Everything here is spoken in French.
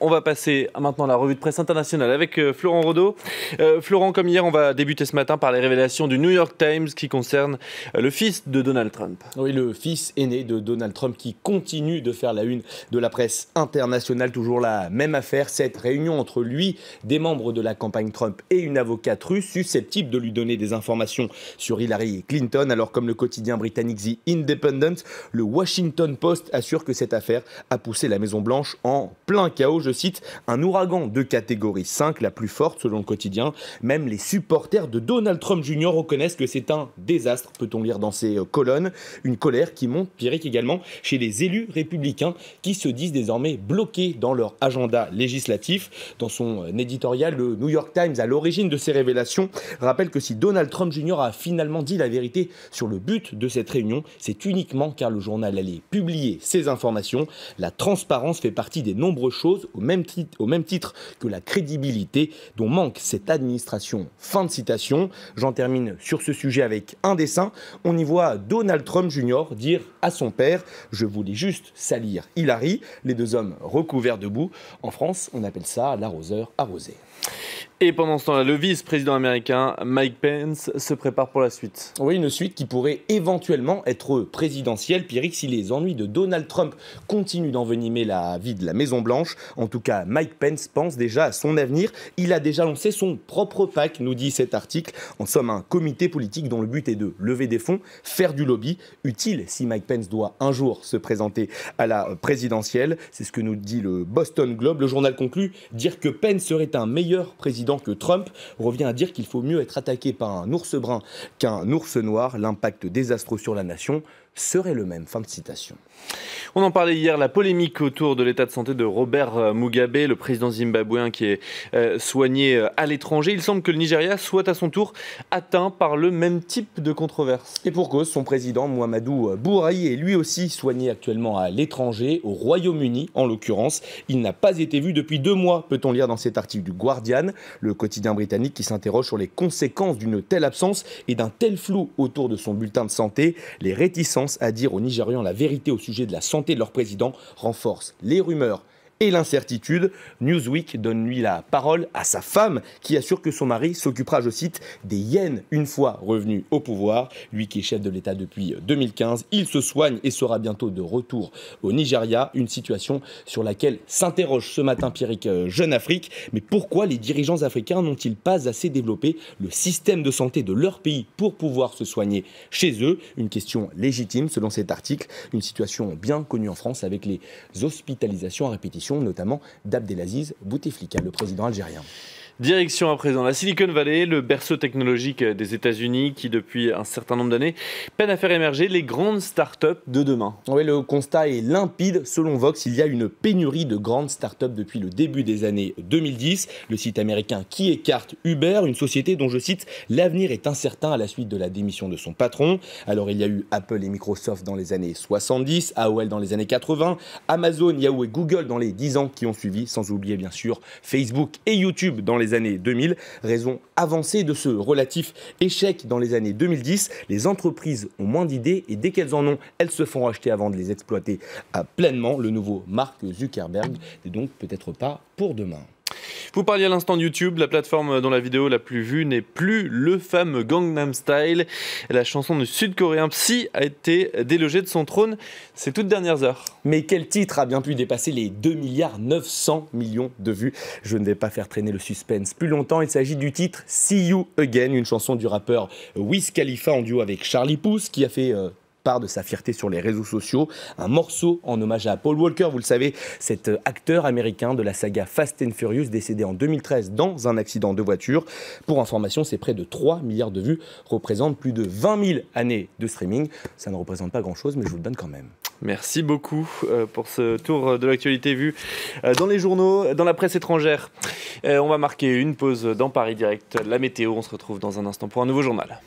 On va passer maintenant à la revue de presse internationale avec Florent Rodeau. Florent, comme hier, on va débuter ce matin par les révélations du New York Times qui concernent le fils de Donald Trump. Oui, le fils aîné de Donald Trump qui continue de faire la une de la presse internationale. Toujours la même affaire, cette réunion entre lui, des membres de la campagne Trump et une avocate russe susceptible de lui donner des informations sur Hillary Clinton. Alors comme le quotidien britannique The Independent, le Washington Post assure que cette affaire a poussé la Maison-Blanche en plein chaos. Je cite, un ouragan de catégorie 5, la plus forte selon le quotidien. Même les supporters de Donald Trump Jr. reconnaissent que c'est un désastre, peut-on lire dans ces colonnes. Une colère qui monte, Pierrick, également chez les élus républicains qui se disent désormais bloqués dans leur agenda législatif. Dans son éditorial, le New York Times, à l'origine de ces révélations, rappelle que si Donald Trump Jr. a finalement dit la vérité sur le but de cette réunion, c'est uniquement car le journal allait publier ces informations. La transparence fait partie des nombreuses choses au même titre que la crédibilité dont manque cette administration. Fin de citation. J'en termine sur ce sujet avec un dessin. On y voit Donald Trump Jr. dire à son père « Je voulais juste salir Hillary ». Les deux hommes recouverts de boue. En France, on appelle ça l'arroseur arrosé. Et pendant ce temps-là, le vice-président américain Mike Pence se prépare pour la suite. Oui, une suite qui pourrait éventuellement être présidentielle. Pierrick, si les ennuis de Donald Trump continuent d'envenimer la vie de la Maison-Blanche, en tout cas, Mike Pence pense déjà à son avenir. Il a déjà lancé son propre PAC, nous dit cet article. En somme, un comité politique dont le but est de lever des fonds, faire du lobby, utile si Mike Pence doit un jour se présenter à la présidentielle. C'est ce que nous dit le Boston Globe. Le journal conclut, dire que Pence serait un meilleur président que Trump revient à dire qu'il faut mieux être attaqué par un ours brun qu'un ours noir. L'impact désastreux sur la nation serait le même. Fin de citation. On en parlait hier, la polémique autour de l'état de santé de Robert Mugabe, le président zimbabwéen qui est soigné à l'étranger. Il semble que le Nigeria soit à son tour atteint par le même type de controverse. Et pour cause, son président Muhammadu Buhari est lui aussi soigné actuellement à l'étranger, au Royaume-Uni en l'occurrence. Il n'a pas été vu depuis 2 mois, peut-on lire dans cet article du Guardian, le quotidien britannique qui s'interroge sur les conséquences d'une telle absence et d'un tel flou autour de son bulletin de santé. Les réticences à dire aux Nigérians la vérité au sujet de la santé de leur président renforcent les rumeurs et l'incertitude. Newsweek donne lui la parole à sa femme qui assure que son mari s'occupera, je cite, des hyènes une fois revenu au pouvoir. Lui qui est chef de l'État depuis 2015, il se soigne et sera bientôt de retour au Nigeria. Une situation sur laquelle s'interroge ce matin Pierrick Jeune Afrique. Mais pourquoi les dirigeants africains n'ont-ils pas assez développé le système de santé de leur pays pour pouvoir se soigner chez eux? Une question légitime selon cet article. Une situation bien connue en France avec les hospitalisations à répétition, notamment d'Abdelaziz Bouteflika, le président algérien. Direction à présent la Silicon Valley, le berceau technologique des États-Unis qui, depuis un certain nombre d'années, peine à faire émerger les grandes startups de demain. Oui, le constat est limpide. Selon Vox, il y a une pénurie de grandes startups depuis le début des années 2010. Le site américain qui écarte Uber, une société dont, je cite, l'avenir est incertain à la suite de la démission de son patron. Alors, il y a eu Apple et Microsoft dans les années 70, AOL dans les années 80, Amazon, Yahoo et Google dans les 10 ans qui ont suivi, sans oublier bien sûr Facebook et YouTube dans les années 2000. Raison avancée de ce relatif échec dans les années 2010. Les entreprises ont moins d'idées et dès qu'elles en ont, elles se font racheter avant de les exploiter pleinement. Le nouveau Mark Zuckerberg n'est donc peut-être pas pour demain. Vous parliez à l'instant de YouTube, la plateforme dont la vidéo la plus vue n'est plus le fameux Gangnam Style. La chanson du Sud-Coréen Psy a été délogée de son trône ces toutes dernières heures. Mais quel titre a bien pu dépasser les 2,9 milliards de vues? Je ne vais pas faire traîner le suspense plus longtemps. Il s'agit du titre See You Again, une chanson du rappeur Wiz Khalifa en duo avec Charlie Puth qui a fait part de sa fierté sur les réseaux sociaux. Un morceau en hommage à Paul Walker, vous le savez, cet acteur américain de la saga Fast and Furious, décédé en 2013 dans un accident de voiture. Pour information, c'est près de 3 milliards de vues, représente plus de 20 000 années de streaming. Ça ne représente pas grand-chose, mais je vous le donne quand même. Merci beaucoup pour ce tour de l'actualité vue dans les journaux, dans la presse étrangère. On va marquer une pause dans Paris Direct, la météo. On se retrouve dans un instant pour un nouveau journal.